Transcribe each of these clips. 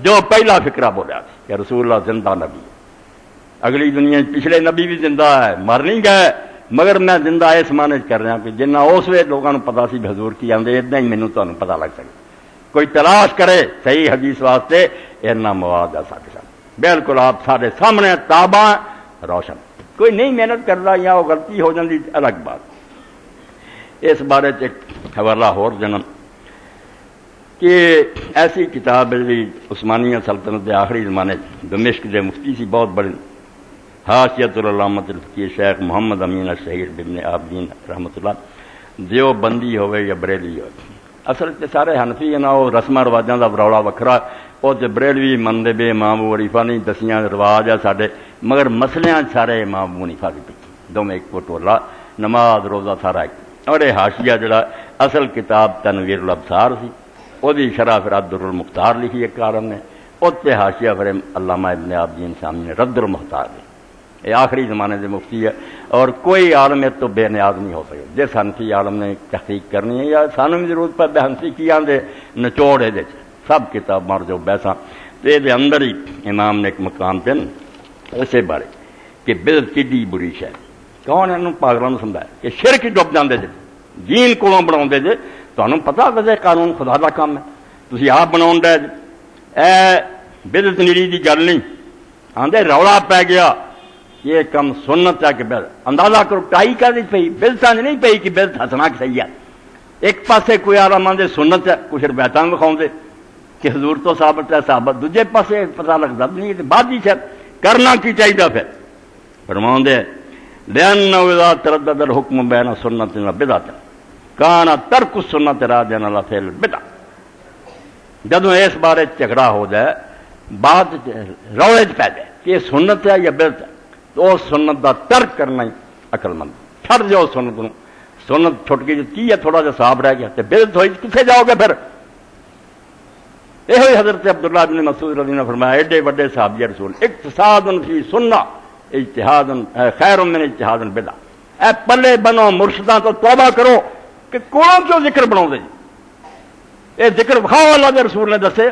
جو پہلا فکرہ بولیا کہ رسول اللہ زندہ نبی ہے، اگلی دنیا پچھلے نبی بھی زندہ ہے، مر نہیں گئے، مگر میں زندہ اس معنی کر رہا کہ جنہ اس وقت لوگوں کو پتا سی حضور کی آدھے اتنا ہی مینوں تمہیں پتا لگ سکے، کوئی تلاش کرے صحیح حدیث واسطے اتنا مواد ہے سارے ساتھ، بالکل آپ سارے سامنے تابع روشن، کوئی نہیں محنت کرتا یا وہ غلطی ہو جاتی الگ بات۔ اس بارے ایک حوالہ اور جنم کہ ایسی کتاب ہے عثمانیہ سلطنت کے آخری زمانے دمشق کے مفتی سی بہت بڑی حاشیۃ العلامۃ الفقیہ شیخ محمد امین الشہید ابن عابدین رحمۃ اللہ، دیوبندی ہوئے یا بریلوی ہوئے، اصل تے سارے حنفی ہیں، وہ رسم رواجاں کا رولا وکھرا، وہ تے بریلوی منتے بے امام ابو حنیفہ نہیں دسیاں رواج ہے سارے، مگر مسلیاں سارے امام ابو حنیفہ کی پچھے دونوں ایک کو ٹولا، نماز روزہ سارا ایک۔ اور یہ حاشیہ جڑا اصل کتاب تنویر الابصار سی، وہ شرح پھر رد المختار لکھی ایک عالم نے، اس تے حاشیہ پھر علامہ ابن عابدین سامنے نے رد المختار دی، یہ آخری زمانے سے مفتی ہے، اور کوئی عالم تو بے نیاز نہیں ہو سکے، جس حنفی عالم نے تحقیق کرنی ہے یا سانو بھی ضرورت پہ بے حنفی کی آدھے نچوڑ یہ سب کتاب مار جو بیسا تو یہ اندر ہی امام نے ایک مقام پہ اسے بارے کہ بدعت کڈی بری شے، کون انہوں پاگلوں سمجھایا کہ شرک ڈب جاندے جے دین کولوں بناؤندے جے، تمہیں پتا ویسے قانون خدا کا کام ہے، تسی آپ بنا ڈے اے بدعت نیڑی دی گل نہیں، آندے رولا پی گیا یہ کم سنت ہے کہ بدعت، اندازہ کرو ٹائی کر دی پئی بدعت نہیں پئی کہ بدعت ہسنا کہ صحیح ہے، ایک پاسے کوئی عالم آندے سنت ہے، کچھ روایتاں وکھاؤندے کہ حضور تو ثابت ہے صحابت، دوجے پاسے پتہ لگتا نہیں کہ بعد ہی کرنا کی چاہیے پھر فرماؤندے لأنه اذا تردد الحکم بین سنت و بدعت کان ترک السنت راجعا الی فعل البدع، جدوں اس بارے جھگڑا ہو جائے بات روڑے پی جائے کہ یہ سنت ہے یا بدعت ہے تو اس سنت کا ترک کرنا ہی عقل مند، چھڑ جاؤ سنت نو، سنت چھٹ گئی کی ہے تھوڑا جا صاحب رہ گیا تو بدعت ہوئی کتنے جاؤ گے پھر؟ یہ حضرت عبداللہ بن مسعود رضی اللہ عنہ نے فرمایا ایڈے بڑے صحابی رسول اقتصاد فی سنہ اجتہاد خیر من اجتہاد بدعہ، اے پلے بنو مرشداں تو توبہ کرو کہ کولوں کیوں ذکر بناؤ دے جی، یہ ذکر بخاؤ اللہ کے رسول نے دسے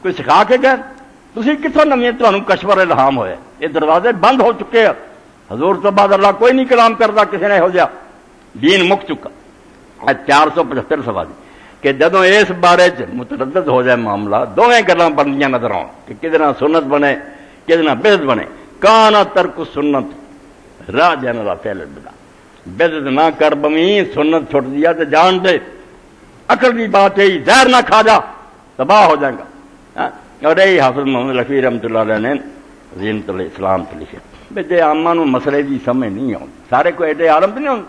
کوئی سکھا کے گئے، تسی کتوں نویں تمہیں کشور الہام ہوئے، یہ دروازے بند ہو چکے ہیں، حضور تو بعد اللہ کوئی نہیں کلام کرتا کسی نے ہو جا، دین مک چکا۔ 475 صفحہ دی کہ جدوں اس بارے متردد ہو جائے معاملہ دونیں گلاں بندیاں نظر آؤ کہ کدنا سنت بنے کدنا بدعت بنے، کانا ترک سنت راجعا الی فعل البدع، بدعت نہ کر بمی سنت چھوڑ دیا تو جان دے عقل کی بات ہے زہر نہ کھا جا تباہ ہو جائے گا۔ اور یہی حافظ محمد لفی رحمۃ اللہ علیہ نے زینت الاسلام تو لکھے بے جے عامہ نو مسئلے کی سمجھ نہیں آؤں، سارے کوئی ایڈے عالم تو نہیں ہوں،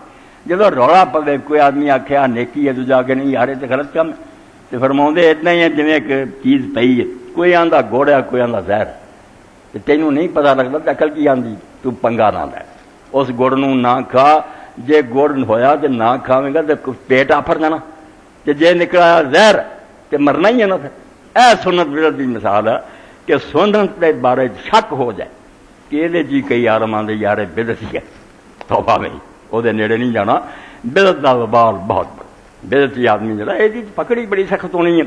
جدو رولا پوے کوئی آدمی آخیا نیکی ہے دوجا کے نہیں یار تو غلط کام ہے تو فرماؤندے اتنا ہی ہے جی ایک چیز پئی ہے، کوئی آندا گوڑا کوئی آندا زہر، تینوں نہیں پتا لگتا عقل کی آندی تو پنگا نہ لے، اس گڑ نو نہ کھا، جے گڑ ہویا تو نہ کھاویں گا تو پیٹ آفر جانا، جے نکلا زہر تو مرنا ہی ہے نا۔ پھر اے سنت بدعت کی مثال ہے کہ سنت کے بارے شک ہو جائے کہ یہ جی کئی عالم آندے یار بدعت ہی ہے، توبہ نہیں وہ نیڑے نہیں جانا، بدعت کا وبال بہت بڑا، بدعتی آدمی جڑا یہ پکڑی بڑی سخت ہونی ہے۔